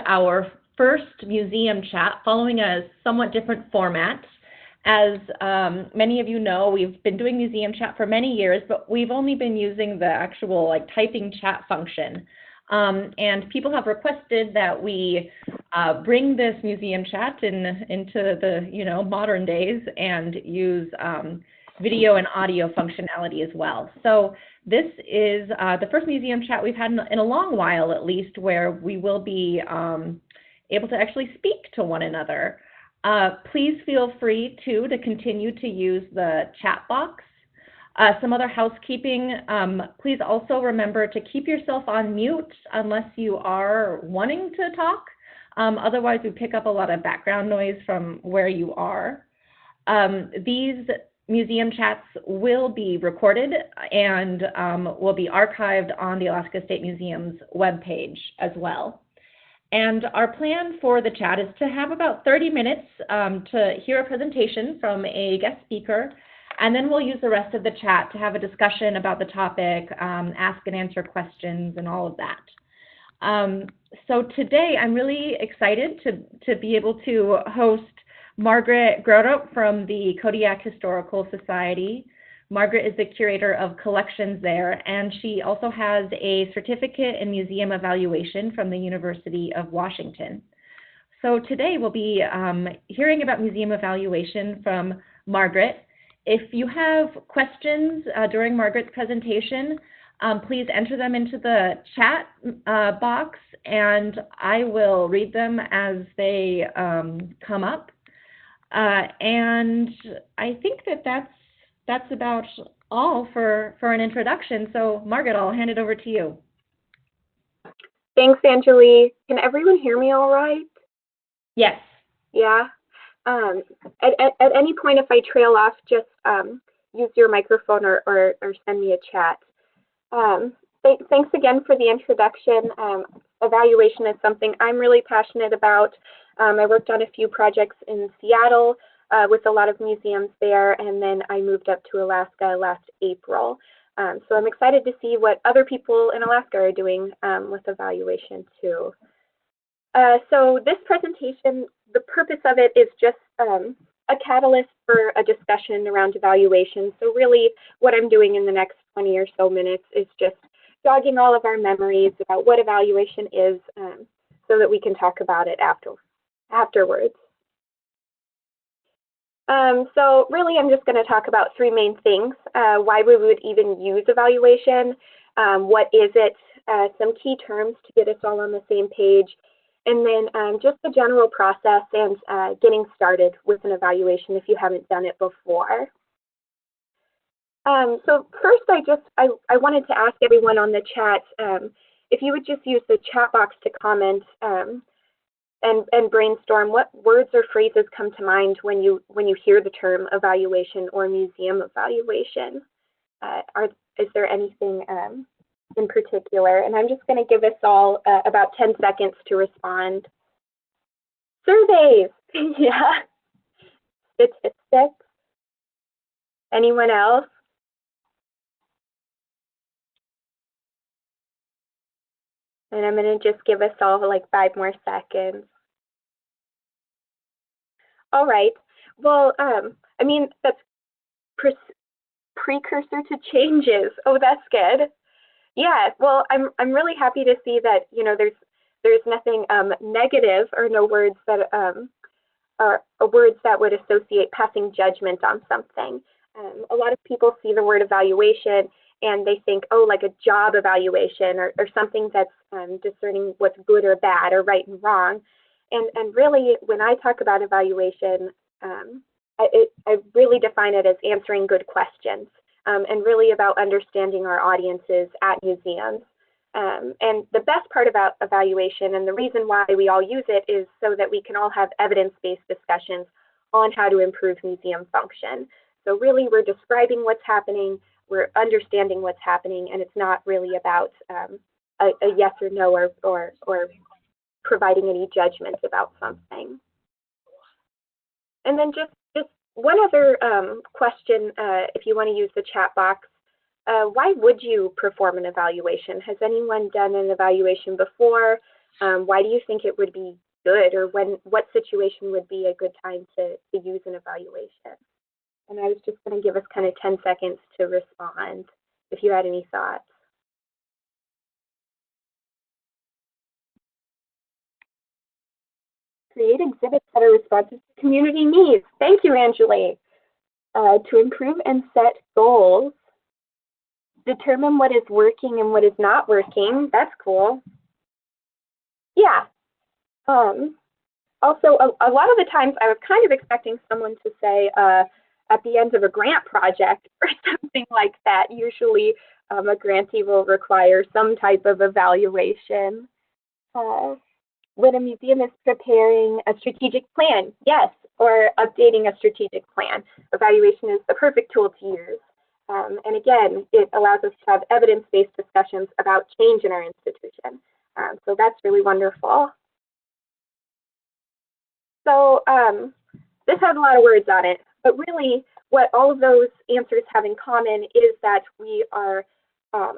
our first museum chat following a somewhat different format. As many of you know, we've been doing museum chat for many years, but we've only been using the actual typing chat function. And people have requested that we bring this museum chat into the modern days and use video and audio functionality as well. So this is the first museum chat we've had in a long while, at least, where we will be able to actually speak to one another. Please feel free to continue to use the chat box. Some other housekeeping, please also remember to keep yourself on mute unless you are wanting to talk. Otherwise, we pick up a lot of background noise from where you are. These museum chats will be recorded and will be archived on the Alaska State Museum's webpage as well. And our plan for the chat is to have about 30 minutes to hear a presentation from a guest speaker, and then we'll use the rest of the chat to have a discussion about the topic, ask and answer questions, and all of that. So today I'm really excited to be able to host Margaret Greutert from the Kodiak Historical Society. Margaret is the curator of collections there, and she also has a certificate in museum evaluation from the University of Washington. So today we'll be hearing about museum evaluation from Margaret. If you have questions during Margaret's presentation, please enter them into the chat box, and I will read them as they come up. And I think that's about all for an introduction. So Margaret, I'll hand it over to you. Thanks, Anjali. Can everyone hear me all right? Yes. Yeah. At any point, if I trail off, just use your microphone or send me a chat. Thanks again for the introduction. Evaluation is something I'm really passionate about. I worked on a few projects in Seattle with a lot of museums there, and then I moved up to Alaska last April. So I'm excited to see what other people in Alaska are doing with evaluation too. So this presentation, the purpose of it is just a catalyst for a discussion around evaluation. So really what I'm doing in the next 20 or so minutes is just jogging all of our memories about what evaluation is so that we can talk about it afterwards. So really I'm just going to talk about three main things: why we would even use evaluation, what is it, some key terms to get us all on the same page, and then just the general process and getting started with an evaluation if you haven't done it before. So first I wanted to ask everyone on the chat if you would just use the chat box to comment and brainstorm what words or phrases come to mind when you hear the term evaluation or museum evaluation. Is there anything in particular? And I'm just going to give us all about 10 seconds to respond. Surveys, yeah. Statistics. Anyone else? And I'm going to just give us all like 5 more seconds. All right. Well, I mean, that's precursor to changes. Oh, that's good. Yeah. Well, I'm really happy to see that there's nothing negative or no words that are words that would associate passing judgment on something. A lot of people see the word evaluation and they think, oh, like a job evaluation or something that's discerning what's good or bad or right and wrong. And really, when I talk about evaluation, I really define it as answering good questions and really about understanding our audiences at museums. And the best part about evaluation and the reason why we all use it is so that we can all have evidence-based discussions on how to improve museum function. So really, we're describing what's happening, we're understanding what's happening, and it's not really about a yes or no or providing any judgment about something. And then just one other question, if you want to use the chat box. Why would you perform an evaluation? Has anyone done an evaluation before? Why do you think it would be good, or what situation would be a good time to use an evaluation? And I was just going to give us kind of 10 seconds to respond if you had any thoughts. Create exhibits that are responsive to community needs. Thank you, Angeli. To improve and set goals. Determine what is working and what is not working. That's cool. Yeah. Also, a lot of the times I was kind of expecting someone to say at the end of a grant project or something like that. Usually a grantee will require some type of evaluation. When a museum is preparing a strategic plan, yes, or updating a strategic plan, evaluation is the perfect tool to use. And again, it allows us to have evidence-based discussions about change in our institution. So that's really wonderful. So this has a lot of words on it, but really what all of those answers have in common is that we are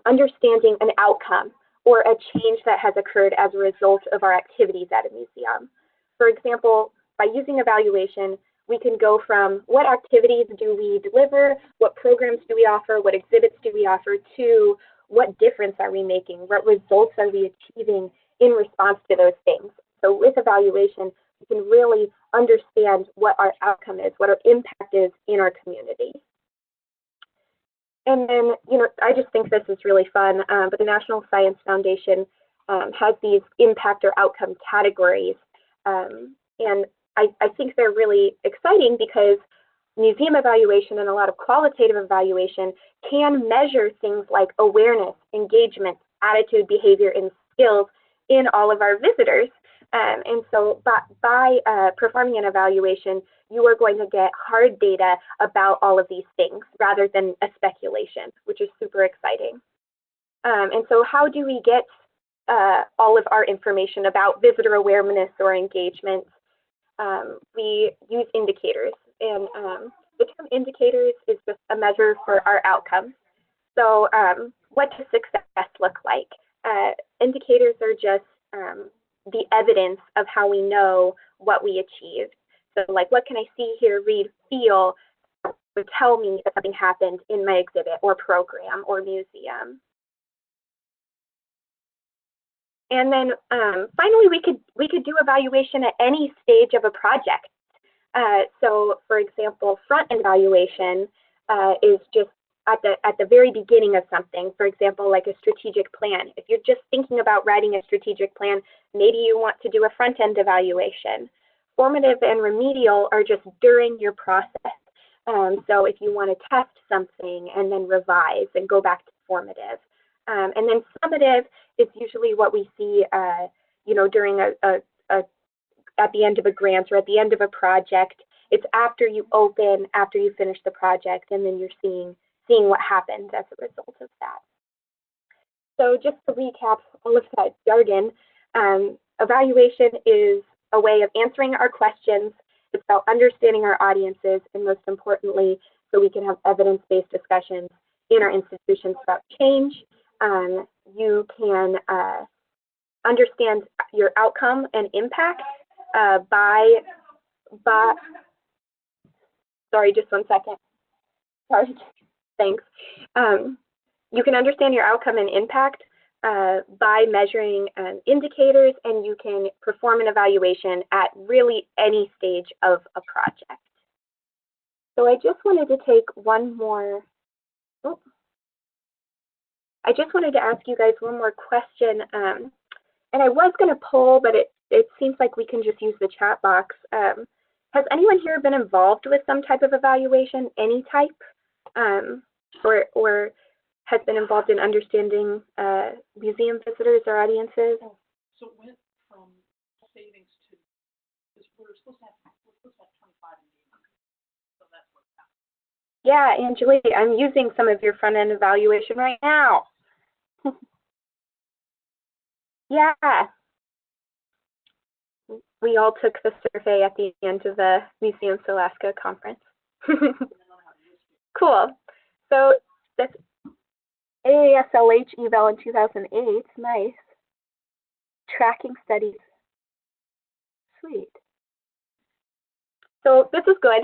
understanding an outcome or a change that has occurred as a result of our activities at a museum. For example, by using evaluation, we can go from what activities do we deliver, what programs do we offer, what exhibits do we offer, to what difference are we making, what results are we achieving in response to those things. So with evaluation, we can really understand what our outcome is, what our impact is in our community. And then, I just think this is really fun, but the National Science Foundation has these impact or outcome categories. And I think they're really exciting because museum evaluation and a lot of qualitative evaluation can measure things like awareness, engagement, attitude, behavior, and skills in all of our visitors. And so by performing an evaluation, you are going to get hard data about all of these things rather than a speculation, which is super exciting. And so how do we get all of our information about visitor awareness or engagement? We use indicators, and the term indicators is just a measure for our outcomes. So what does success look like? Indicators are just the evidence of how we know what we achieved. So like, what can I see, hear, read, feel would tell me that something happened in my exhibit or program or museum. And then finally, we could do evaluation at any stage of a project. So for example, front-end evaluation is just at the very beginning of something. For example, like a strategic plan. If you're just thinking about writing a strategic plan, maybe you want to do a front-end evaluation. Formative and remedial are just during your process. So if you want to test something and then revise and go back to formative. And then summative is usually what we see, during at the end of a grant or at the end of a project. It's after you open, after you finish the project, and then you're seeing what happened as a result of that. So just to recap all of that jargon, evaluation is a way of answering our questions. It's about understanding our audiences, and most importantly, so we can have evidence-based discussions in our institutions about change. You can understand your outcome and impact sorry, just one second. Sorry, thanks. You can understand your outcome and impact by measuring indicators, and you can perform an evaluation at really any stage of a project. So I just wanted to take one more, I just wanted to ask you guys one more question. And I was going to poll, but it seems like we can just use the chat box. Has anyone here been involved with some type of evaluation, any type, or has been involved in understanding museum visitors or audiences? So it went from savings to, because we're supposed to have 25 engagement. So that's what's happening. Yeah, Angeli, I'm using some of your front-end evaluation right now. Yeah. We all took the survey at the end of the Museums Alaska conference. Cool. So that's AASLH eval in 2008. Nice. tracking studies. Sweet. So this is good.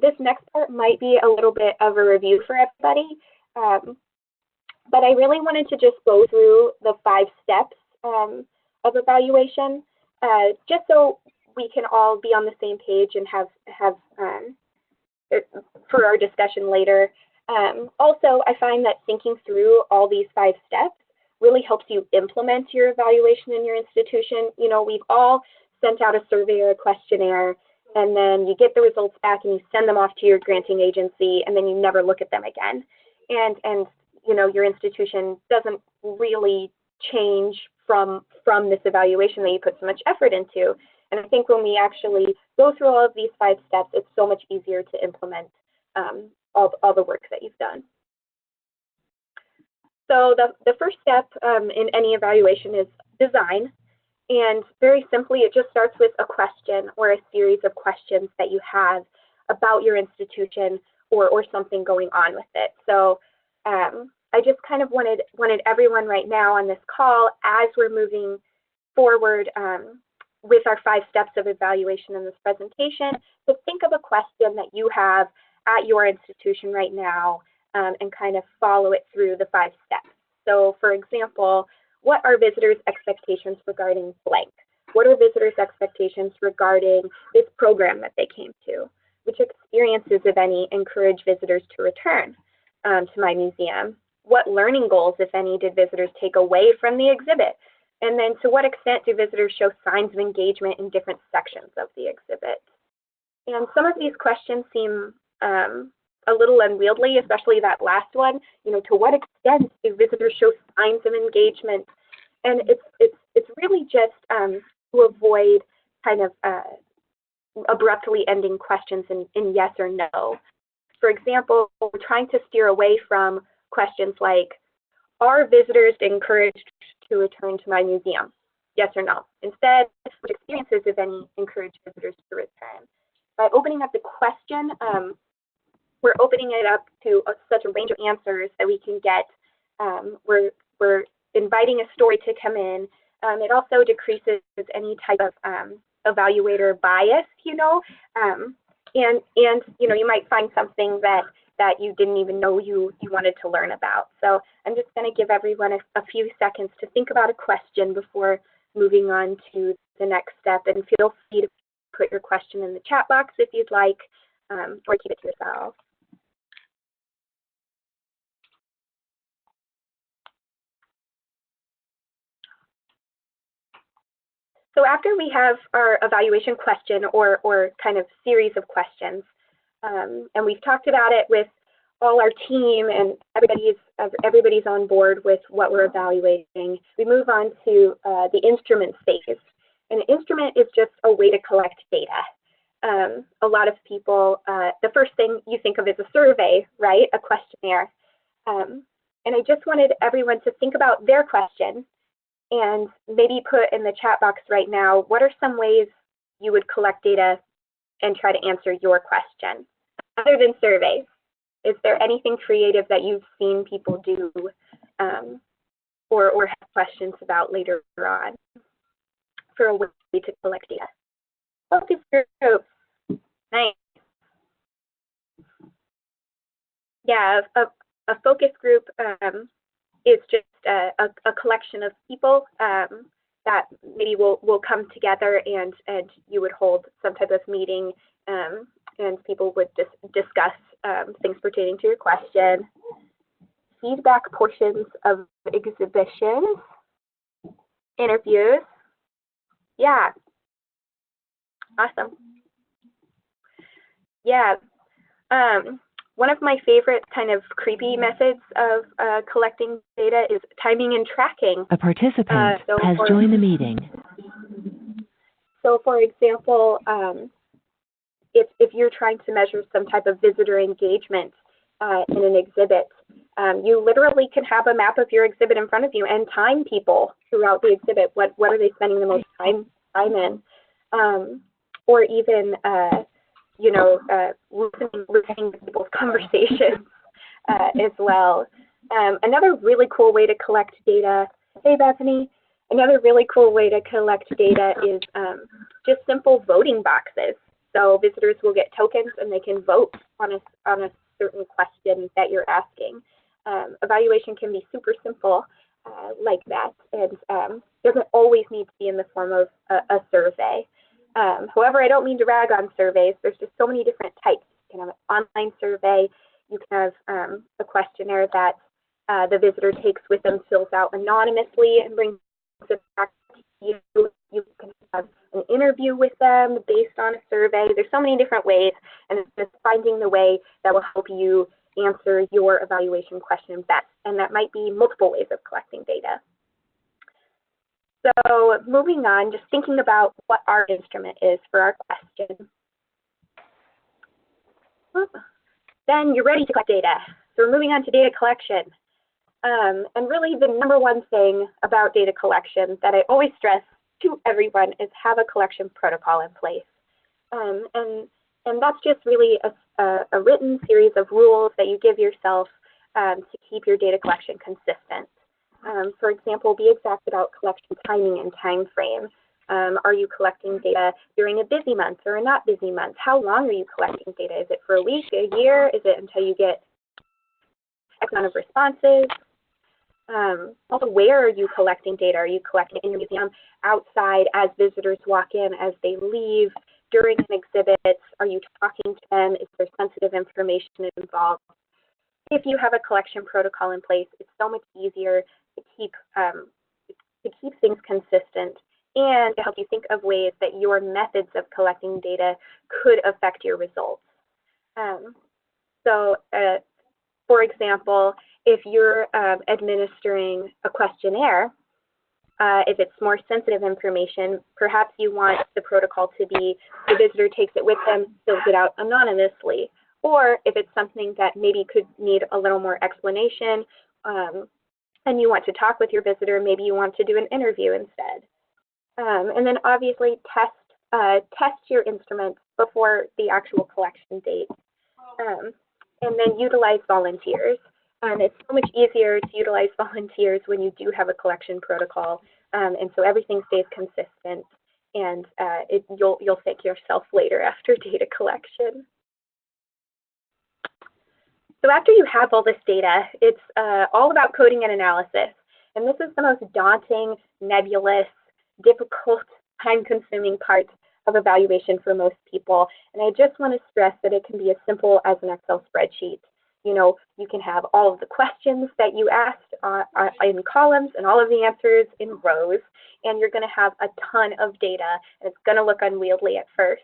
This next part might be a little bit of a review for everybody, but I really wanted to just go through the 5 steps of evaluation, just so we can all be on the same page and have for our discussion later. Also, I find that thinking through all these 5 steps really helps you implement your evaluation in your institution. You know, we've all sent out a survey or a questionnaire, and then you get the results back and you send them off to your granting agency, and then you never look at them again. And you know, your institution doesn't really change from this evaluation that you put so much effort into. And I think when we actually go through all of these 5 steps, it's so much easier to implement all the work that you've done. So the first step in any evaluation is design. And very simply, it just starts with a question or a series of questions that you have about your institution or something going on with it. So I just kind of wanted everyone right now on this call, as we're moving forward with our 5 steps of evaluation in this presentation, to think of a question that you have at your institution right now and kind of follow it through the 5 steps. So for example, what are visitors' expectations regarding blank? What are visitors' expectations regarding this program that they came to? Which experiences, if any, encourage visitors to return to my museum? What learning goals, if any, did visitors take away from the exhibit? And then to what extent do visitors show signs of engagement in different sections of the exhibit? And some of these questions seem a little unwieldy, especially that last one. You know, to what extent do visitors show signs of engagement? And it's really just to avoid kind of abruptly ending questions in yes or no. For example, we're trying to steer away from questions like, are visitors encouraged to return to my museum? Yes or no. Instead, what experiences, if any, encourage visitors to return? By opening up the question, we're opening it up to such a range of answers that we can get. We're inviting a story to come in. It also decreases any type of evaluator bias, you know, and you know, you might find something that you didn't even know you wanted to learn about. So I'm just going to give everyone a few seconds to think about a question before moving on to the next step, and feel free to put your question in the chat box if you'd like, or keep it to yourself. So after we have our evaluation question or kind of series of questions, and we've talked about it with all our team and everybody's on board with what we're evaluating, we move on to the instrument phase. An instrument is just a way to collect data. A lot of people, the first thing you think of is a survey, right? A questionnaire. And I just wanted everyone to think about their question and maybe put in the chat box right now, what are some ways you would collect data and try to answer your question? Other than surveys, is there anything creative that you've seen people do or have questions about later on for a way to collect data? Focus groups, nice. Yeah, a focus group is just a collection of people that maybe will come together and you would hold some type of meeting and people would discuss things pertaining to your question. Feedback portions of exhibitions, interviews. Yeah, awesome. Yeah. One of my favorite kind of creepy methods of collecting data is timing and tracking. A participant has joined the meeting. So for example, if you're trying to measure some type of visitor engagement in an exhibit, you literally can have a map of your exhibit in front of you and time people throughout the exhibit. What are they spending the most time in? Or even you know, listening to people's conversations as well. Another really cool way to collect data, hey Bethany, Another really cool way to collect data is just simple voting boxes. So visitors will get tokens and they can vote on a certain question that you're asking. Evaluation can be super simple like that, and doesn't always need to be in the form of a survey. However, I don't mean to rag on surveys. There's just so many different types. You can have an online survey. You can have a questionnaire that the visitor takes with them, fills out anonymously, and brings it back to you. You can have an interview with them based on a survey. There's so many different ways, and it's just finding the way that will help you answer your evaluation question best. And that might be multiple ways of collecting data. So moving on, just thinking about what our instrument is for our question. Then you're ready to collect data. So we're moving on to data collection. And really the number one thing about data collection that I always stress to everyone is have a collection protocol in place. And that's just really a written series of rules that you give yourself to keep your data collection consistent. For example, be exact about collection timing and time frame. Are you collecting data during a busy month or a not busy month? How long are you collecting data? Is it for a week, a year? Is it until you get X amount of responses? Also, where are you collecting data? Are you collecting in your museum, outside, as visitors walk in, as they leave, during an exhibit? Are you talking to them? Is there sensitive information involved? If you have a collection protocol in place, it's so much easier to keep things consistent and to help you think of ways that your methods of collecting data could affect your results. For example, if you're administering a questionnaire, if it's more sensitive information, perhaps you want the protocol to be the visitor takes it with them, fills it out anonymously. Or if it's something that maybe could need a little more explanation and you want to talk with your visitor, maybe you want to do an interview instead. And then obviously test your instrument before the actual collection date. And then utilize volunteers. It's so much easier to utilize volunteers when you do have a collection protocol, and so everything stays consistent, and you'll thank yourself later after data collection. So after you have all this data, it's all about coding and analysis, and this is the most daunting, nebulous, difficult, time-consuming part of evaluation for most people, and I just want to stress that it can be as simple as an Excel spreadsheet. You know, you can have all of the questions that you asked in columns and all of the answers in rows, and you're going to have a ton of data, and it's going to look unwieldy at first.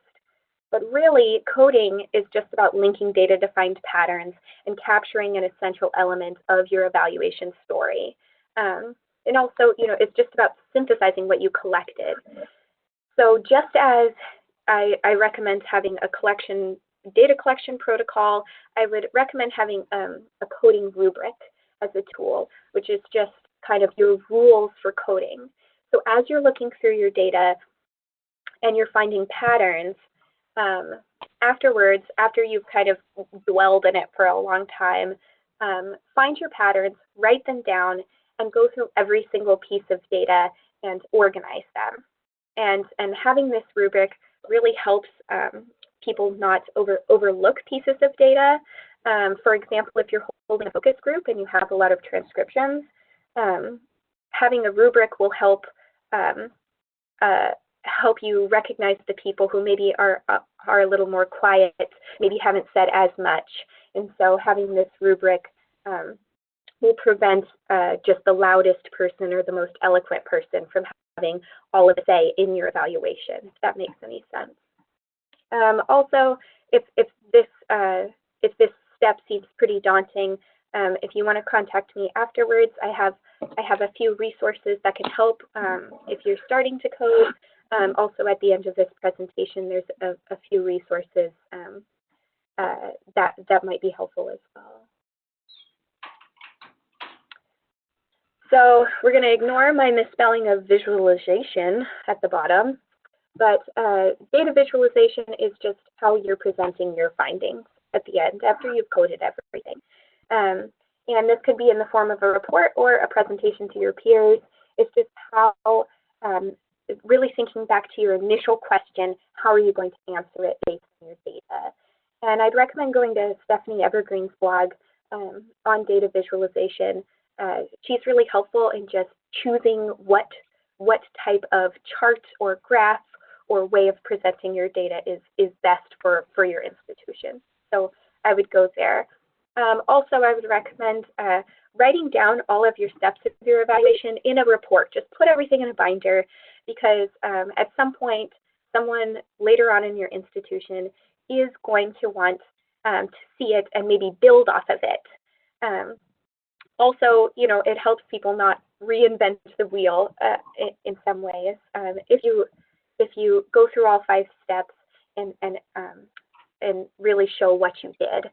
But really, coding is just about linking data-defined patterns and capturing an essential element of your evaluation story. And also, you know, it's just about synthesizing what you collected. So just as I recommend having a data collection protocol, I would recommend having a coding rubric as a tool, which is just kind of your rules for coding. So as you're looking through your data and you're finding patterns, afterwards, after you've kind of dwelled in it for a long time, find your patterns, write them down, and go through every single piece of data and organize them. And having this rubric really helps people not overlook pieces of data. For example, if you're holding a focus group and you have a lot of transcriptions, having a rubric will help help you recognize the people who maybe are a little more quiet, maybe haven't said as much. And so having this rubric will prevent just the loudest person or the most eloquent person from having all of the say in your evaluation, if that makes any sense. Also, if this step seems pretty daunting, if you want to contact me afterwards, I have a few resources that can help if you're starting to code. Also, at the end of this presentation, there's a few resources that might be helpful as well. So we're going to ignore my misspelling of visualization at the bottom, but data visualization is just how you're presenting your findings at the end after you've coded everything. And this could be in the form of a report or a presentation to your peers. It's just how, really thinking back to your initial question, how are you going to answer it based on your data? And I'd recommend going to Stephanie Evergreen's blog on data visualization. She's really helpful in just choosing what type of chart or graph or way of presenting your data is best for your institution. So I would go there. Also, I would recommend writing down all of your steps of your evaluation in a report. Just put everything in a binder, because at some point, someone later on in your institution is going to want to see it and maybe build off of it. Also, you know, it helps people not reinvent the wheel in some ways. If you go through all 5 steps and really show what you did,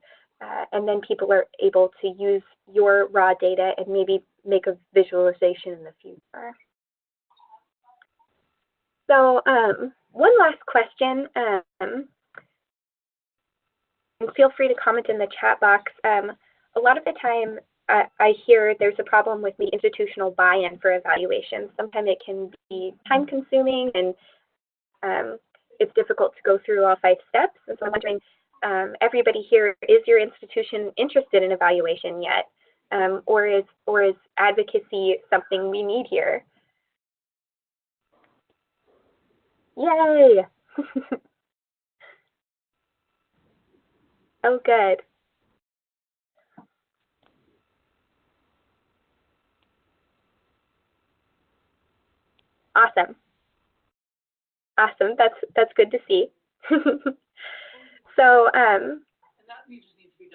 and then people are able to use your raw data and maybe make a visualization in the future. So one last question, and feel free to comment in the chat box. A lot of the time I hear there's a problem with the institutional buy-in for evaluation. Sometimes it can be time consuming and it's difficult to go through all 5 steps. And so I'm wondering, everybody here, is your institution interested in evaluation yet? Or is advocacy something we need here? Yay! Oh, good. Awesome. Awesome. That's good to see. So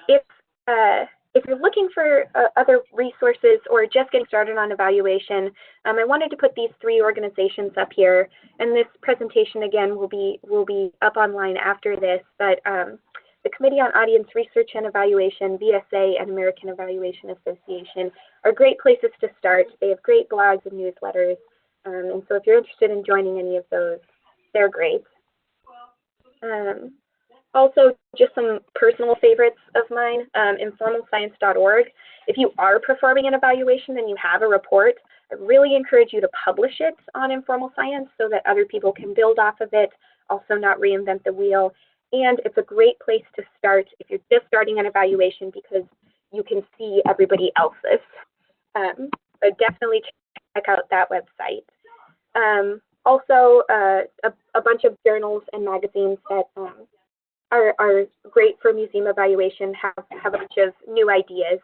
if you're looking for other resources or just getting started on evaluation, I wanted to put these 3 organizations up here, and this presentation again will be up online after this. But the Committee on Audience Research and Evaluation, VSA, and American Evaluation Association are great places to start. They have great blogs and newsletters, and so if you're interested in joining any of those, they're great. Also, just some personal favorites of mine, informalscience.org. If you are performing an evaluation and you have a report, I really encourage you to publish it on Informal Science so that other people can build off of it, also not reinvent the wheel. And it's a great place to start if you're just starting an evaluation, because you can see everybody else's. So definitely check out that website. Also, a bunch of journals and magazines that are great for museum evaluation, have a bunch of new ideas.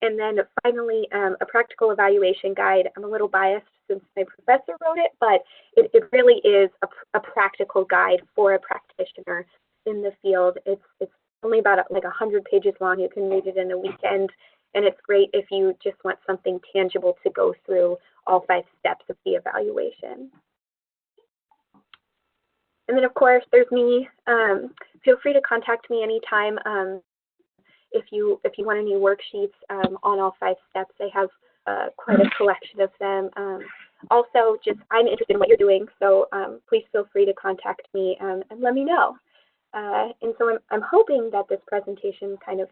And then finally, a practical evaluation guide. I'm a little biased since my professor wrote it, but it really is a practical guide for a practitioner in the field. It's only about like 100 pages long. You can read it in a weekend, and it's great if you just want something tangible to go through all 5 steps of the evaluation. And then, of course, there's me. Feel free to contact me anytime if you want any worksheets on all 5 steps. I have quite a collection of them. Also, just I'm interested in what you're doing, so please feel free to contact me and let me know. And so I'm hoping that this presentation kind of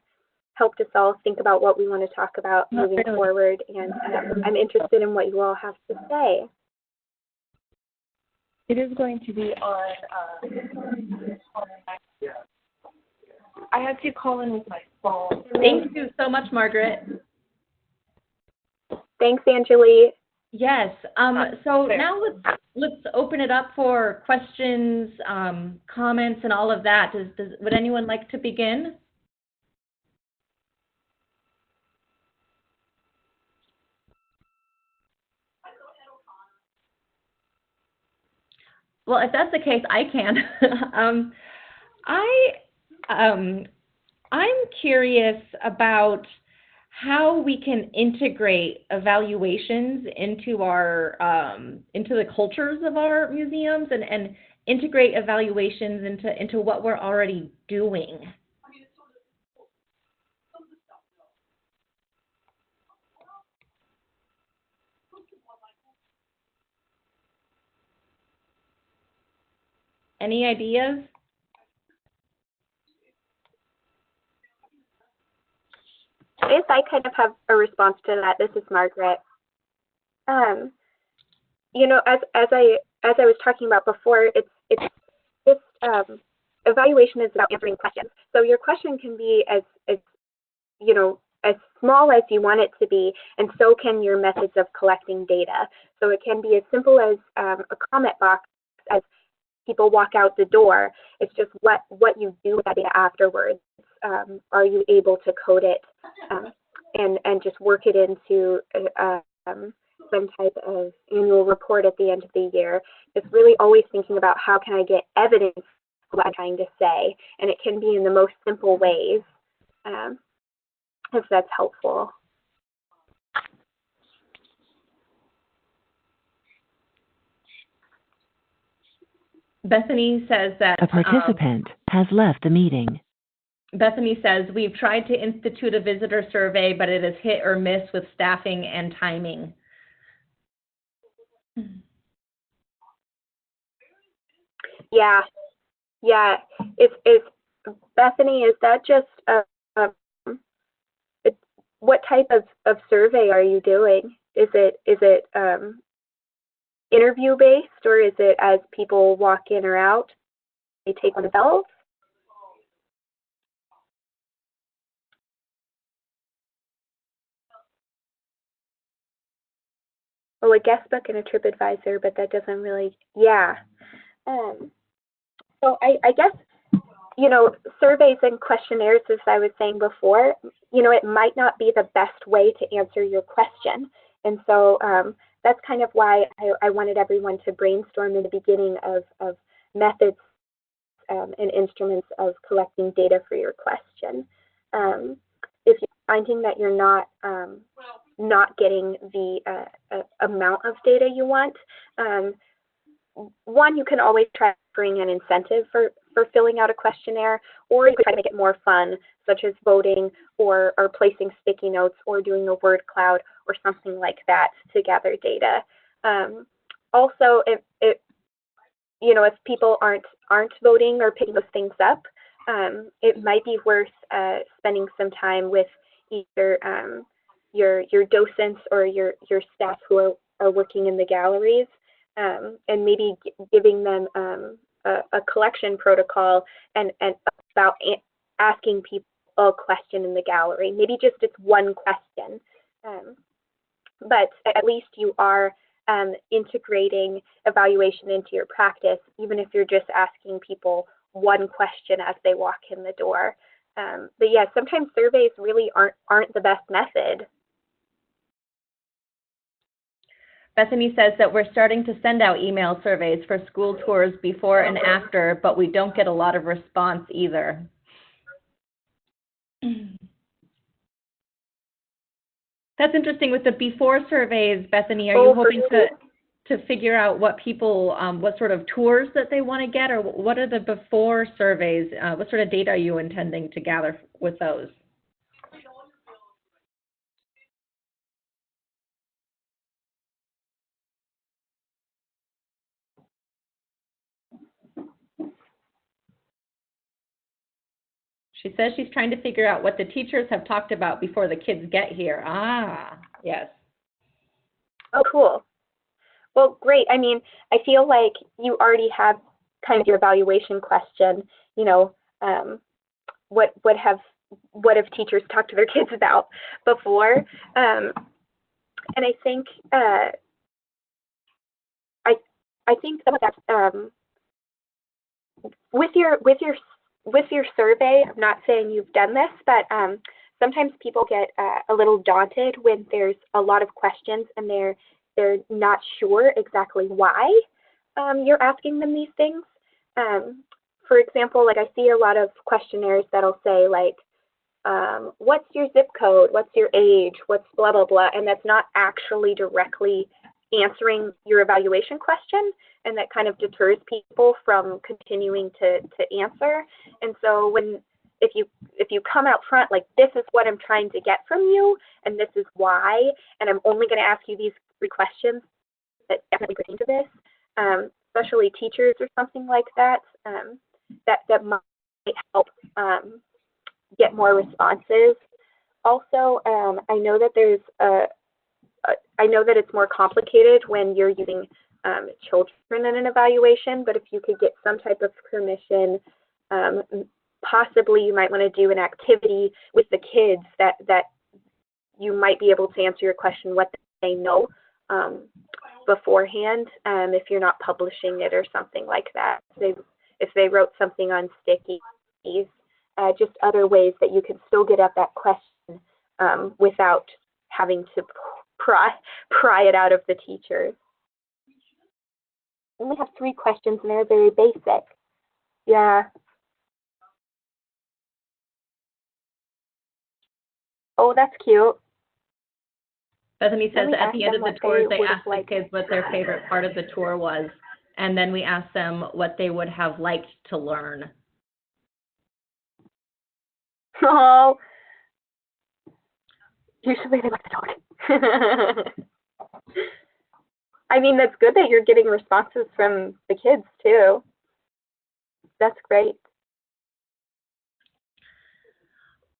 helped us all think about what we want to talk about moving forward, and I'm interested in what you all have to say. It is going to be on I had to call in with my phone. Thank you so much, Margaret. Thanks, Anjali. Yes. So now let's open it up for questions, comments, and all of that. Would anyone like to begin? Well, if that's the case, I can. I'm curious about how we can integrate evaluations into the cultures of our museums and integrate evaluations into what we're already doing. Any ideas? I guess I kind of have a response to that. This is Margaret. you know, as I was talking about before, it's just evaluation is about answering questions. So your question can be as you know, as small as you want it to be, and so can your methods of collecting data. So it can be as simple as a comment box as people walk out the door. It's just what you do with that data afterwards. Are you able to code it and just work it into some type of annual report at the end of the year? It's really always thinking about how can I get evidence of what I'm trying to say, and it can be in the most simple ways, if that's helpful. Bethany says that a participant has left the meeting. Bethany says, we've tried to institute a visitor survey, but it is hit or miss with staffing and timing. Yeah. It's Bethany, is that just what type of survey are you doing? Is it interview based, or is it as people walk in or out, they take on themselves? Oh, a guest book and a TripAdvisor, but that doesn't really, yeah. So I guess, you know, surveys and questionnaires, as I was saying before, you know, it might not be the best way to answer your question. And so that's kind of why I wanted everyone to brainstorm in the beginning of methods and instruments of collecting data for your question. If you're finding that you're not getting the amount of data you want, one, you can always try to bring an incentive for filling out a questionnaire, or you could try to make it more fun, such as voting or placing sticky notes or doing a word cloud or something like that to gather data. Also, if you know, if people aren't voting or picking those things up, it might be worth spending some time with either your docents or your staff who are working in the galleries, and maybe giving them a collection protocol and about asking people a question in the gallery. Maybe just it's one question, but at least you are integrating evaluation into your practice, even if you're just asking people one question as they walk in the door. But yeah, sometimes surveys really aren't the best method. Bethany says that we're starting to send out email surveys for school tours before and after, but we don't get a lot of response either. That's interesting with the before surveys, Bethany. Are you hoping to figure out what people, what sort of tours that they want to get, or what are the before surveys? What sort of data are you intending to gather with those? She says she's trying to figure out what the teachers have talked about before the kids get here. Ah, yes. Oh, cool. Well, great. I mean, I feel like you already have kind of your evaluation question, you know, what have teachers talked to their kids about before? And I think I think some of that with your survey, I'm not saying you've done this, but sometimes people get a little daunted when there's a lot of questions and they're not sure exactly why you're asking them these things. For example, like I see a lot of questionnaires that'll say like, what's your zip code? What's your age? What's blah, blah, blah. And that's not actually directly answering your evaluation question. And that kind of deters people from continuing to answer. And so if you come out front, like this is what I'm trying to get from you, and this is why, and I'm only going to ask you these 3 questions that definitely pertain to this, especially teachers or something like that, that might help get more responses. Also, I know that I know that it's more complicated when you're using children in an evaluation, but if you could get some type of permission, possibly you might want to do an activity with the kids that you might be able to answer your question what they know beforehand, if you're not publishing it or something like that. If they wrote something on stickies, just other ways that you can still get at that question without having to pry it out of the teachers. We only have 3 questions and they're very basic. Yeah. Oh, that's cute. Bethany says at the end of the tours, they asked the kids what their favorite part of the tour was, and then we asked them what they would have liked to learn. Oh, usually they like to talk. I mean, that's good that you're getting responses from the kids too. That's great.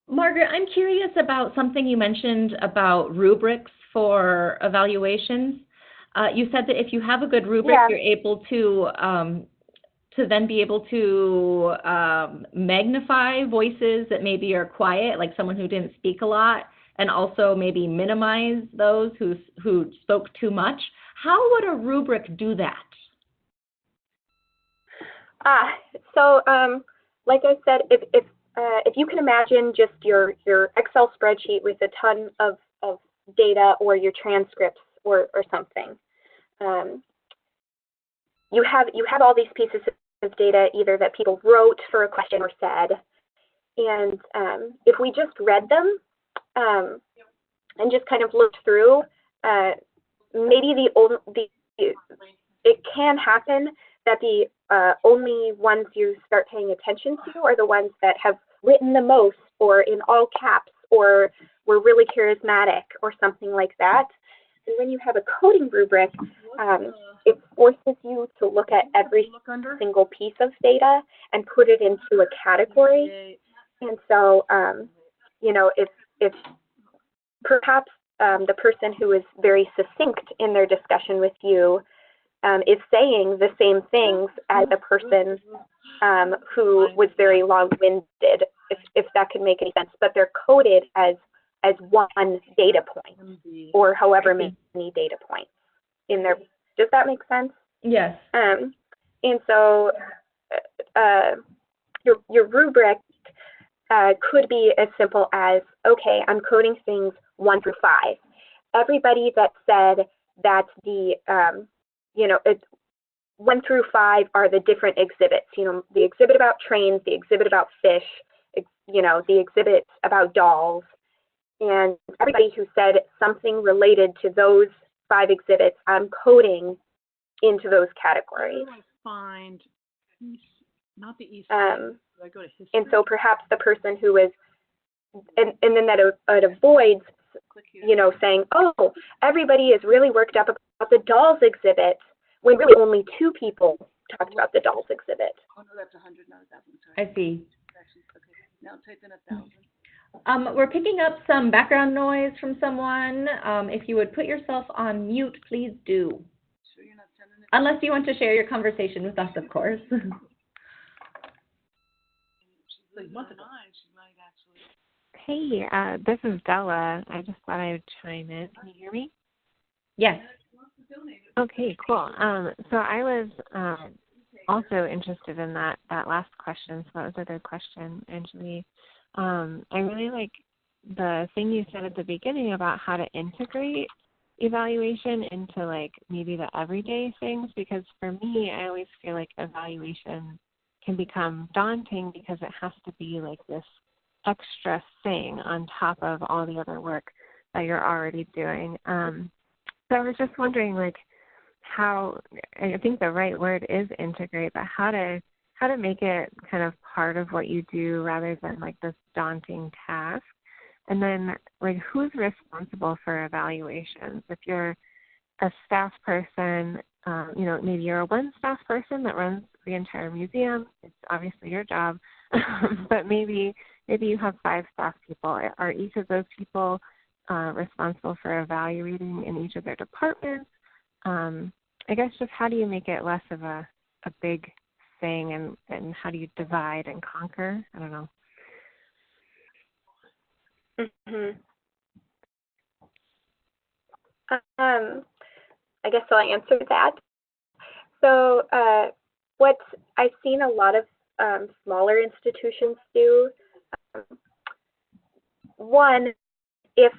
Margaret, I'm curious about something you mentioned about rubrics for evaluations. You said that if you have a good rubric, you're able to then be able to magnify voices that maybe are quiet, like someone who didn't speak a lot, and also maybe minimize those who spoke too much. How would a rubric do that? So like I said, if you can imagine just your Excel spreadsheet with a ton of data, or your transcripts or something, you have all these pieces of data either that people wrote for a question or said, and if we just read them and just kind of looked through, maybe it can happen that the only ones you start paying attention to are the ones that have written the most, or in all caps, or were really charismatic, or something like that. And when you have a coding rubric, it forces you to look at every single piece of data and put it into a category. And so, if perhaps the person who is very succinct in their discussion with you is saying the same things as a person who was very long-winded, if that could make any sense, but they're coded as one data point, or however many data points in there. Does that make sense? Yes. And so your rubric could be as simple as, okay, I'm coding things 1 through 5. Everybody that said that the 1 through 5 are the different exhibits. The exhibit about trains, the exhibit about fish, the exhibit about dolls. And everybody who said something related to those 5 exhibits, I'm coding into those categories. I find not the East. I go to history. And so perhaps the person who is, and then that it avoids, saying, oh, everybody is really worked up about the dolls exhibit, when really only 2 people talked about the dolls exhibit. Oh, no, that's 100, not 1,000. Sorry. I see. Okay. Now type in 1,000. We're picking up some background noise from someone. If you would put yourself on mute, please do. Sure you're not sending it? Unless you want to share your conversation with us, of course. Like month of 9, she might actually. Hey, this is Della. I just thought I would chime in. Can you hear me? Yes. Okay, cool. So I was also interested in that last question. So that was a good question, Anjali. I really like the thing you said at the beginning about how to integrate evaluation into maybe the everyday things, because for me, I always feel like evaluation can become daunting because it has to be this extra thing on top of all the other work that you're already doing. So I was just wondering how, I think the right word is integrate, but how to make it kind of part of what you do rather than this daunting task. And then who's responsible for evaluations? If you're a staff person, maybe you're a one staff person that runs the entire museum, it's obviously your job, but maybe you have 5 staff people. Are each of those people responsible for evaluating in each of their departments? I guess just how do you make it less of a big thing, and how do you divide and conquer? I don't know. Mm-hmm. I guess I'll answer that. So what I've seen a lot of smaller institutions do, one, if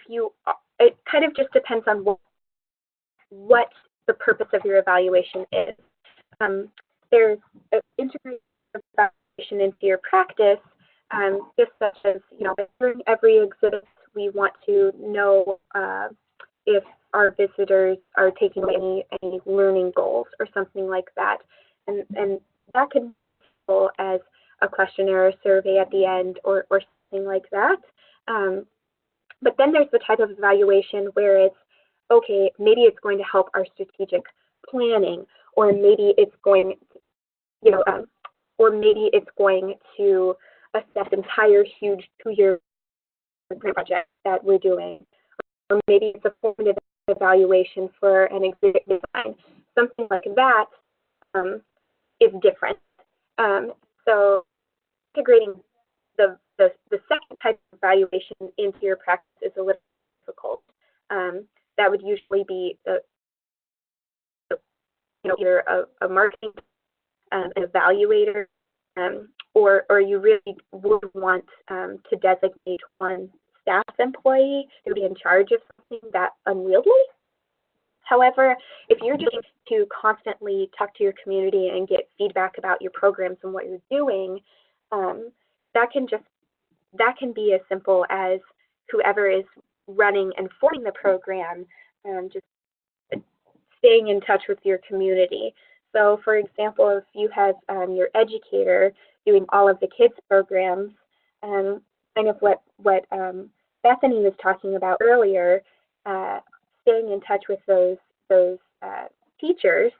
you, it kind of just depends on what the purpose of your evaluation is. There's integrating evaluation into your practice, just such as, during every exhibit, we want to know if our visitors are taking any learning goals or something like that. And that can be useful as a questionnaire or survey at the end or something like that. But then there's the type of evaluation where it's, okay, maybe it's going to help our strategic planning, or maybe it's going, or maybe it's going to assess entire huge 2-year project that we're doing, or maybe it's a formative evaluation for an exhibit design. Something like that is different. So integrating the second type of evaluation into your practice is a little difficult. That would usually be either a marketing evaluator, or you really would want to designate one staff employee to be in charge of something that unwieldy. However, if you're just to constantly talk to your community and get feedback about your programs and what you're doing, that can be as simple as whoever is running and forming the program, just staying in touch with your community. So, for example, if you have your educator doing all of the kids programs, kind of what Bethany was talking about earlier, staying in touch with those teachers,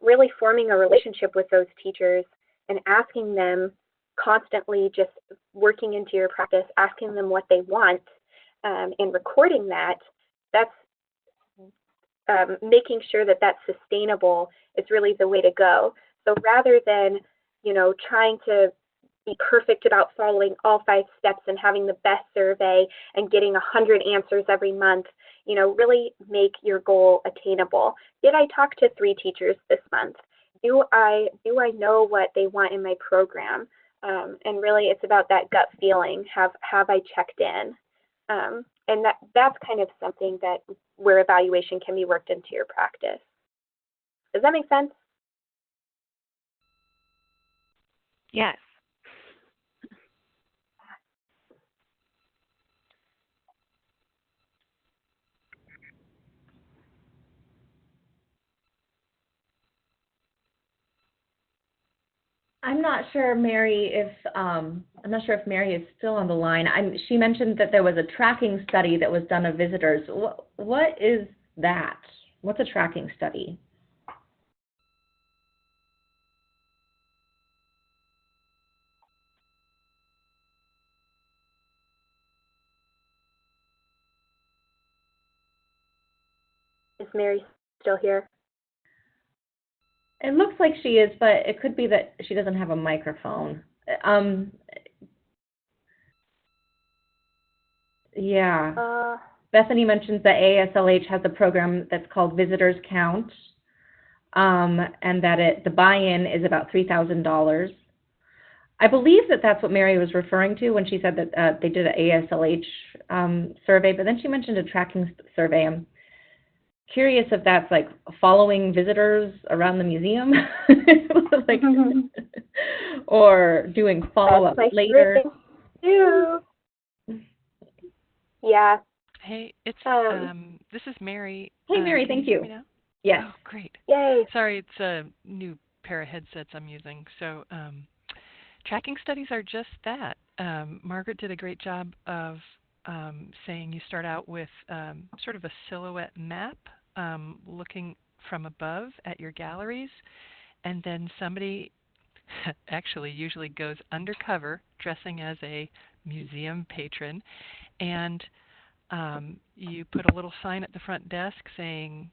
really forming a relationship with those teachers and asking them constantly, just working into your practice, asking them what they want, and recording that. That's making sure that that's sustainable is really the way to go. So rather than, trying to be perfect about following all 5 steps and having the best survey and getting 100 answers every month, really make your goal attainable. Did I talk to 3 teachers this month? Do I know what they want in my program? And really, it's about that gut feeling. Have I checked in? And that's kind of something where evaluation can be worked into your practice. Does that make sense? Yes. I'm not sure, Mary, if Mary is still on the line. She mentioned that there was a tracking study that was done of visitors. What is that? What's a tracking study? Is Mary still here? It looks like she is, but it could be that she doesn't have a microphone. Yeah. Bethany mentions that ASLH has a program that's called Visitors Count, and that the buy-in is about $3,000. I believe that that's what Mary was referring to when she said that they did an ASLH survey, but then she mentioned a tracking survey. I'm curious if that's like following visitors around the museum, like, or doing follow-up later. Yeah. Hey, it's this is Mary. Hey, Mary, thank you. Hear me now? Yes. Oh, great. Yay. Sorry, it's a new pair of headsets I'm using. So, tracking studies are just that. Margaret did a great job of saying you start out with sort of a silhouette map, looking from above at your galleries, and then somebody actually usually goes undercover, dressing as a museum patron, and you put a little sign at the front desk saying,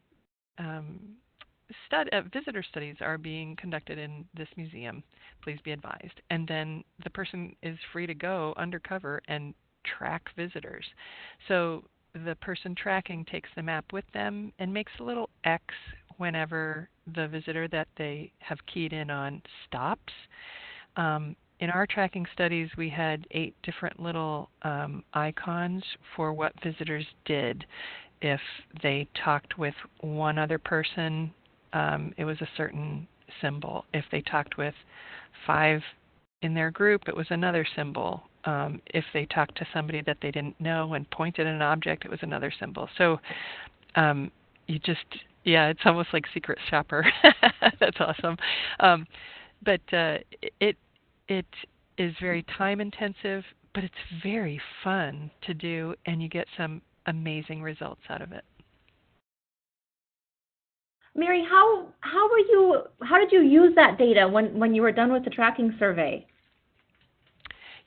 visitor studies are being conducted in this museum. Please be advised. And then the person is free to go undercover and track visitors. So the person tracking takes the map with them and makes a little X whenever the visitor that they have keyed in on stops. In our tracking studies, we had 8 different little icons for what visitors did. If they talked with one other person, it was a certain symbol. If they talked with 5 in their group, it was another symbol. If they talked to somebody that they didn't know and pointed at an object, it was another symbol. So it's almost like Secret Shopper. That's awesome. But it is very time intensive, but it's very fun to do, and you get some amazing results out of it. Mary, how did you use that data when you were done with the tracking survey?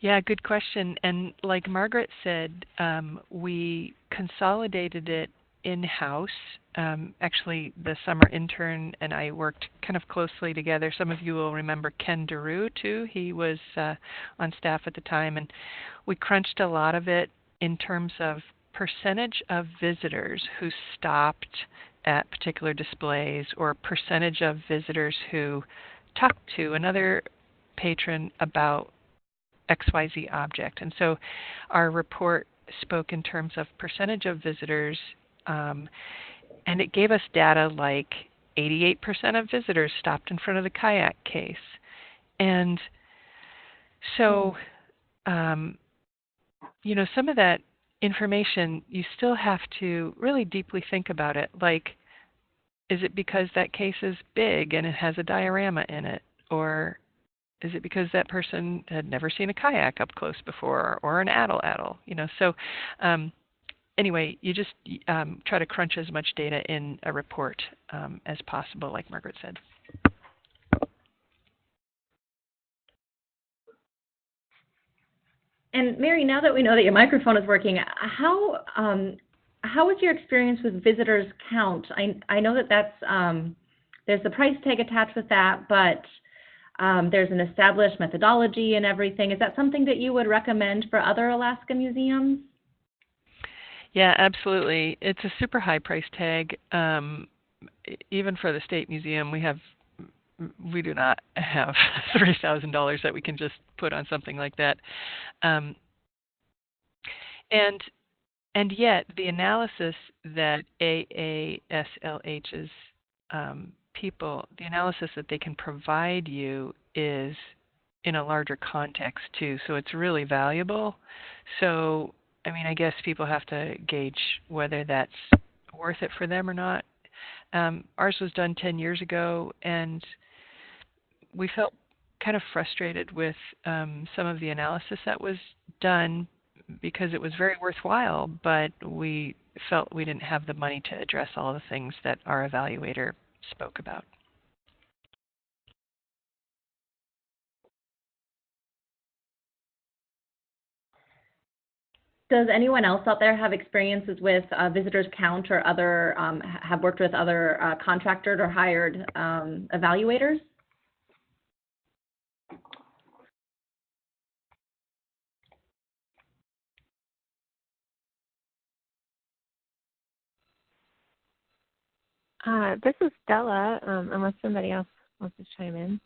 Yeah, good question. And like Margaret said, we consolidated it in-house. Actually, the summer intern and I worked kind of closely together. Some of you will remember Ken DeRue, too. He was on staff at the time. And we crunched a lot of it in terms of percentage of visitors who stopped at particular displays, or percentage of visitors who talked to another patron about XYZ object. And so our report spoke in terms of percentage of visitors, and it gave us data like 88% of visitors stopped in front of the kayak case. And so, some of that information, you still have to really deeply think about it. Like, is it because that case is big and it has a diorama in it? Or is it because that person had never seen a kayak up close before, or an attle? So anyway, you just try to crunch as much data in a report as possible, like Margaret said. And Mary, now that we know that your microphone is working, how was your experience with visitors count? I know that that's there's the price tag attached with that, but there's an established methodology and everything. Is that something that you would recommend for other Alaska museums? Yeah, absolutely. It's a super high price tag. Even for the State Museum, we do not have $3,000 that we can just put on something like that. And yet, the analysis that AASLH's people, the analysis that they can provide you is in a larger context too, so it's really valuable. So, I guess people have to gauge whether that's worth it for them or not. Ours was done 10 years ago, and we felt kind of frustrated with some of the analysis that was done because it was very worthwhile, but we felt we didn't have the money to address all the things that our evaluator spoke about. Does anyone else out there have experiences with visitors count, or other have worked with other contracted or hired evaluators? This is Stella, unless somebody else wants to chime in.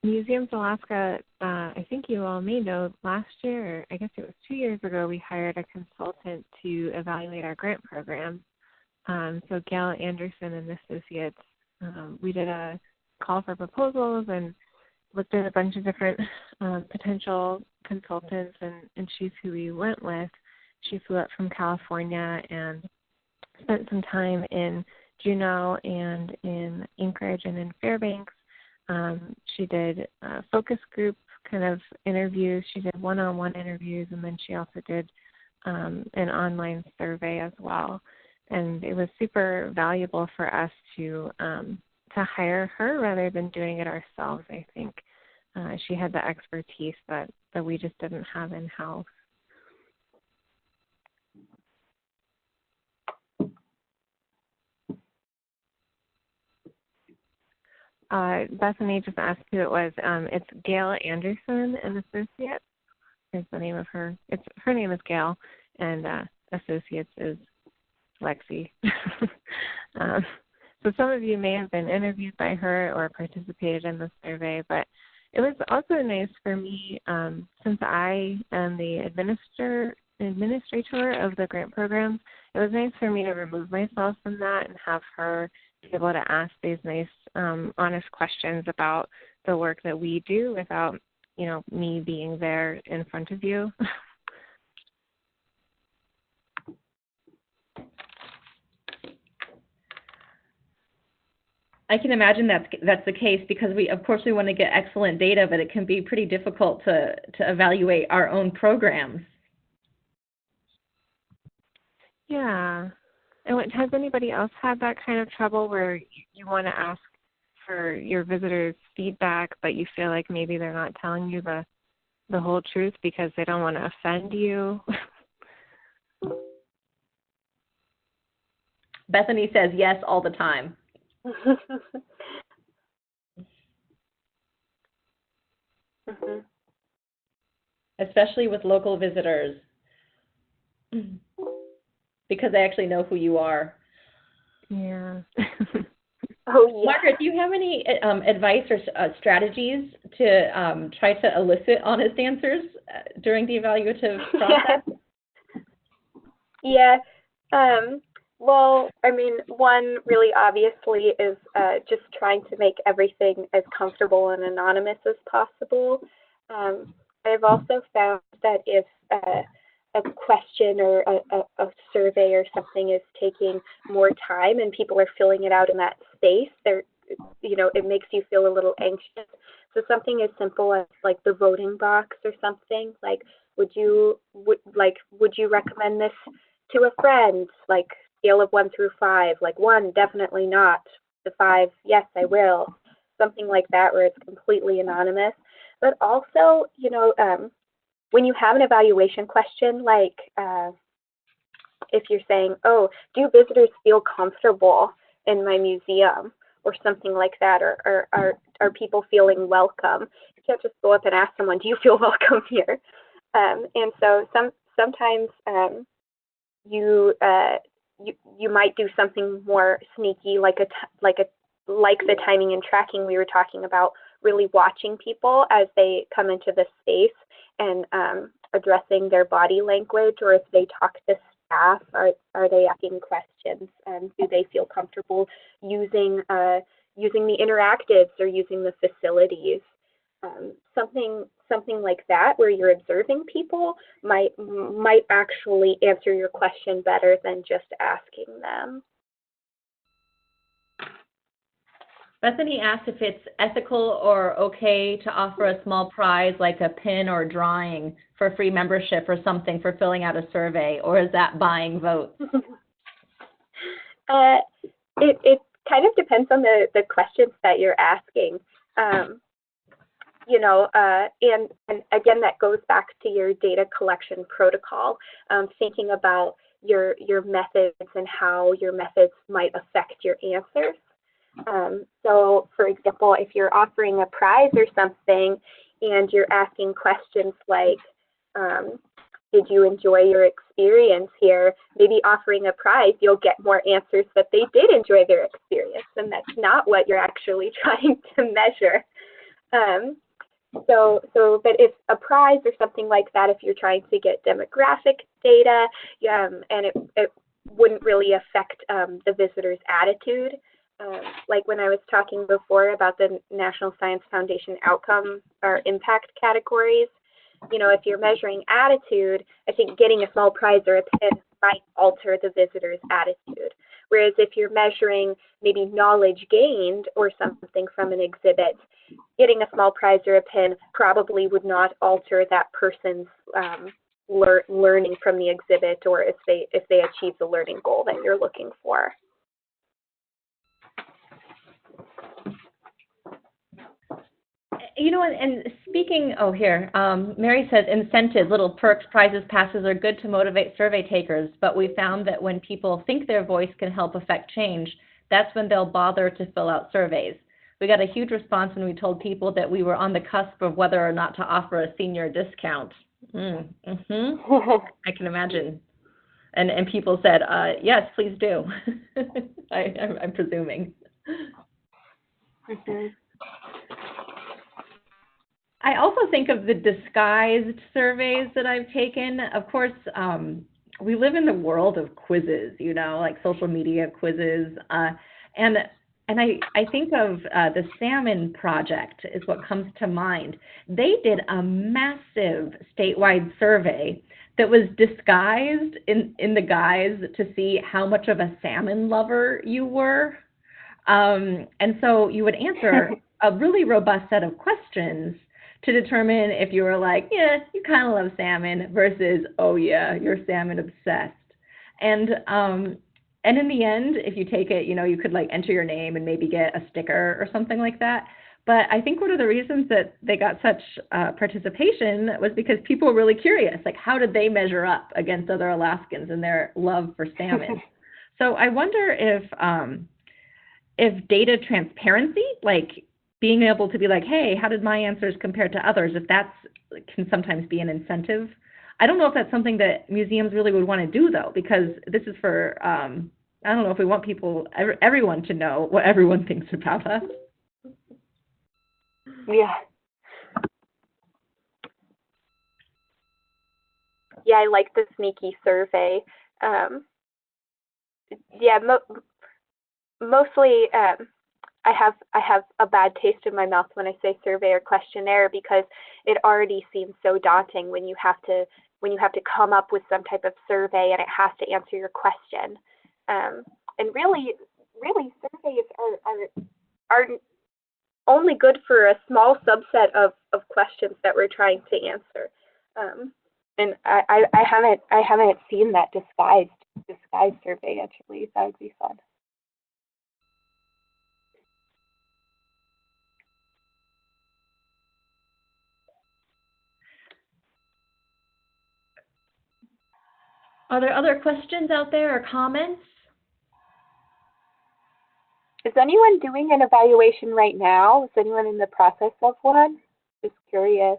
Museums Alaska, I think you all may know, last year, or I guess it was 2 years ago, we hired a consultant to evaluate our grant program. So Gail Anderson and Associates, we did a call for proposals and looked at a bunch of different potential consultants, and she's who we went with. She flew up from California and spent some time in Juneau and in Anchorage and in Fairbanks. She did focus group kind of interviews. She did one-on-one interviews, and then she also did an online survey as well. And it was super valuable for us to hire her rather than doing it ourselves. I think she had the expertise that we just didn't have in-house. Bethany just asked who it was. It's Gail Anderson and Associates. Is the name of her. Her name is Gail, and Associates is Lexi. So some of you may have been interviewed by her or participated in the survey, but it was also nice for me, since I am the administrator of the grant programs, it was nice for me to remove myself from that and have her be able to ask these nice, honest questions about the work that we do without, me being there in front of you. I can imagine that's the case because we want to get excellent data, but it can be pretty difficult to evaluate our own programs. Yeah. And has anybody else had that kind of trouble where you want to ask for your visitors' feedback, but you feel like maybe they're not telling you the whole truth because they don't want to offend you? Bethany says yes all the time. Mm-hmm. Especially with local visitors, because they actually know who you are. Yeah. Oh, yeah. Margaret, do you have any advice or strategies to try to elicit honest answers during the evaluative process? Yeah. Well, I mean, one really obviously is just trying to make everything as comfortable and anonymous as possible. I've also found that if a question or a survey or something is taking more time and people are filling it out in that space, it makes you feel a little anxious. So something as simple as like the voting box or something, like would you recommend this to a friend, like scale of 1 through 5, like 1, definitely not, to 5, yes, I will, something like that where it's completely anonymous. But also, when you have an evaluation question, like if you're saying, oh, do visitors feel comfortable in my museum or something like that, or are people feeling welcome? You can't just go up and ask someone, do you feel welcome here? And so sometimes you might do something more sneaky, like the timing and tracking we were talking about, really watching people as they come into the space and addressing their body language, or if they talk to staff, are they asking questions, and do they feel comfortable using the interactives or using the facilities. Something like that, where you're observing people, might actually answer your question better than just asking them. Bethany asked if it's ethical or okay to offer a small prize like a pin or drawing for free membership or something for filling out a survey, or is that buying votes? It kind of depends on the questions that you're asking. And again, that goes back to your data collection protocol, thinking about your methods and how your methods might affect your answers. So, for example, if you're offering a prize or something and you're asking questions like, did you enjoy your experience here? Maybe offering a prize, you'll get more answers that they did enjoy their experience, and that's not what you're actually trying to measure. But if a prize or something like that, if you're trying to get demographic data, and it wouldn't really affect the visitor's attitude. Like when I was talking before about the National Science Foundation outcome or impact categories, if you're measuring attitude, I think getting a small prize or a pin might alter the visitor's attitude. Whereas if you're measuring maybe knowledge gained or something from an exhibit, getting a small prize or a pin probably would not alter that person's learning from the exhibit, or if they achieve the learning goal that you're looking for. And speaking, Mary says incentives, little perks, prizes, passes are good to motivate survey takers, but we found that when people think their voice can help affect change, that's when they'll bother to fill out surveys. we got a huge response when we told people that we were on the cusp of whether or not to offer a senior discount. I can imagine. And people said, yes, please do. I'm presuming. I also think of the disguised surveys that I've taken. Of course, we live in the world of quizzes, like social media quizzes. And I think of the Salmon Project is what comes to mind. They did a massive statewide survey that was disguised in the guise to see how much of a salmon lover you were. And so you would answer a really robust set of questions to determine if you were like, yeah, you kind of love salmon versus, oh yeah, you're salmon obsessed. And in the end, if you take it, you could like enter your name and maybe get a sticker or something like that. But I think one of the reasons that they got such participation was because people were really curious, like how did they measure up against other Alaskans in their love for salmon? So I wonder if data transparency, like being able to be like, hey, how did my answers compare to others, if that can sometimes be an incentive. I don't know if that's something that museums really would want to do, though, because this is for, I don't know if we want everyone to know what everyone thinks about us. Yeah. Yeah, I like the sneaky survey. Mostly I have a bad taste in my mouth when I say survey or questionnaire, because it already seems so daunting when you have to come up with some type of survey and it has to answer your question. And really surveys are only good for a small subset of questions that we're trying to answer. And I haven't seen that disguised survey actually. That would be fun. Are there other questions out there or comments? Is anyone doing an evaluation right now? Is anyone in the process of one? Just curious.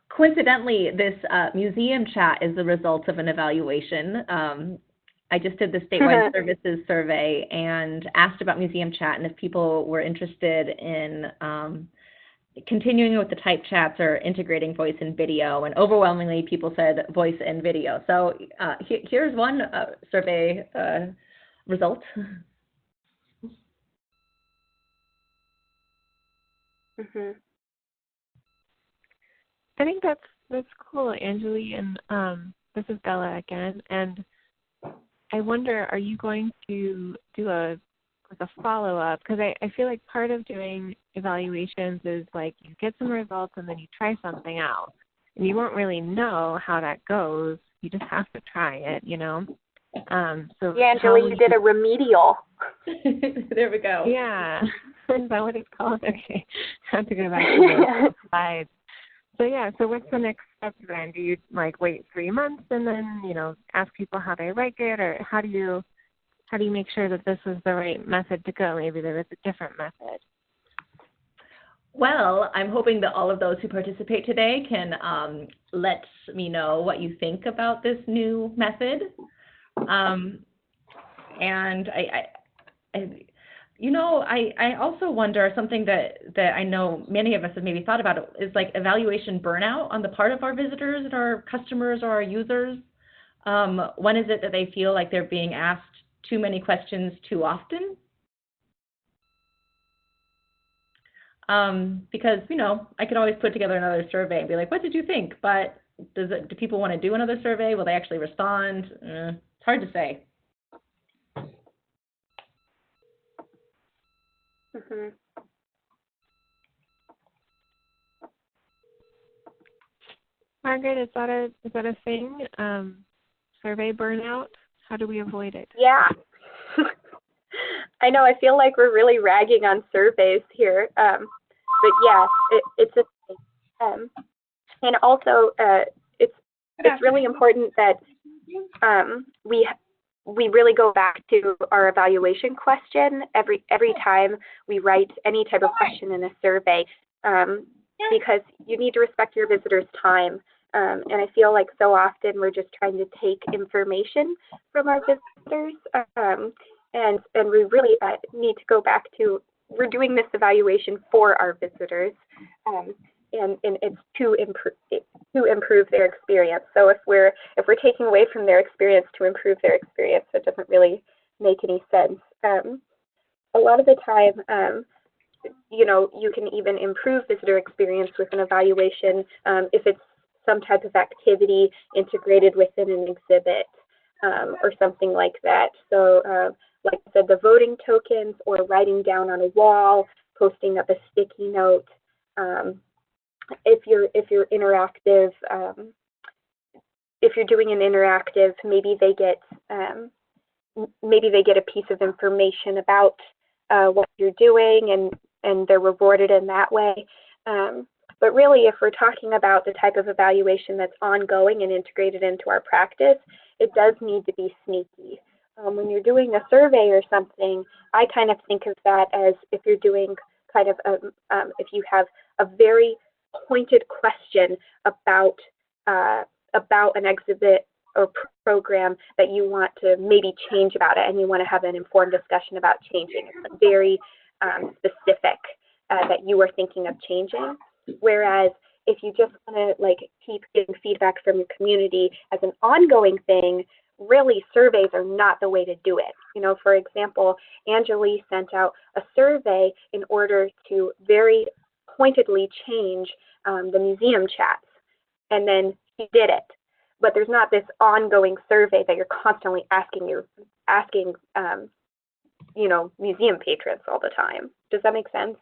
Coincidentally, this museum chat is the result of an evaluation. I just did the statewide services survey and asked about museum chat and if people were interested in continuing with the type chats or integrating voice and video. And overwhelmingly, people said voice and video. So here's one survey result. Mm-hmm. I think that's cool, Angeli, and this is Bella again. And I wonder, are you going to do a follow-up? Because I feel like part of doing evaluations is like you get some results and then you try something out. And you won't really know how that goes. You just have to try it, So yeah, Angeli, you did a remedial. There we go. Yeah. Is that what it's called? Okay. I have to go back to the slides. So yeah, so what's the next step then? Do you like wait 3 months and then, ask people how they like it, or how do you make sure that this is the right method to go? Maybe there is a different method. Well, I'm hoping that all of those who participate today can let me know what you think about this new method. And I also wonder something that I know many of us have maybe thought about is like evaluation burnout on the part of our visitors and our customers or our users. When is it that they feel like they're being asked too many questions too often? Because, I could always put together another survey and be like, what did you think? But do people want to do another survey? Will they actually respond? It's hard to say. Mm-hmm. Margaret, is that a thing? Survey burnout? How do we avoid it? Yeah. I know. I feel like we're really ragging on surveys here, but yeah, it's a thing. And also, it's really important that we really go back to our evaluation question every time we write any type of question in a survey, because you need to respect your visitors' time. And I feel like so often we're just trying to take information from our visitors, and we really need to go back to, we're doing this evaluation for our visitors, and it's to improve their experience. So if we're taking away from their experience to improve their experience, it doesn't really make any sense. A lot of the time, you can even improve visitor experience with an evaluation if it's some type of activity integrated within an exhibit, or something like that. So like I said, the voting tokens, or writing down on a wall, posting up a sticky note. If you're interactive, if you're doing an interactive, maybe they get a piece of information about what you're doing, and they're rewarded in that way. But really, if we're talking about the type of evaluation that's ongoing and integrated into our practice, it does need to be sneaky. When you're doing a survey or something, I kind of think of that as if you're doing kind of if you have a very pointed question about an exhibit or program that you want to maybe change about it, and you want to have an informed discussion about changing. It's very specific that you are thinking of changing. Whereas if you just want to keep getting feedback from your community as an ongoing thing, really surveys are not the way to do it. For example, Angeli sent out a survey in order to very pointedly change the museum chats, and then she did it. But there's not this ongoing survey that you're constantly asking museum patrons all the time. Does that make sense?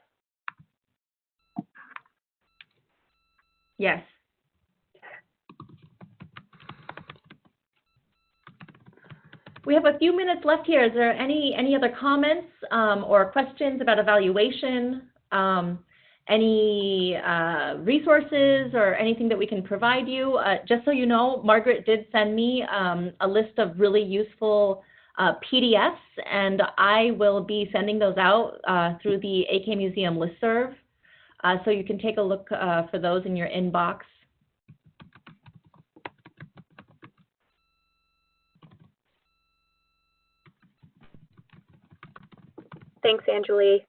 Yes. We have a few minutes left here. Is there any other comments or questions about evaluation? Any resources or anything that we can provide you? Just so you know, Margaret did send me a list of really useful PDFs, and I will be sending those out through the AK Museum listserv. So you can take a look for those in your inbox. Thanks, Angeli.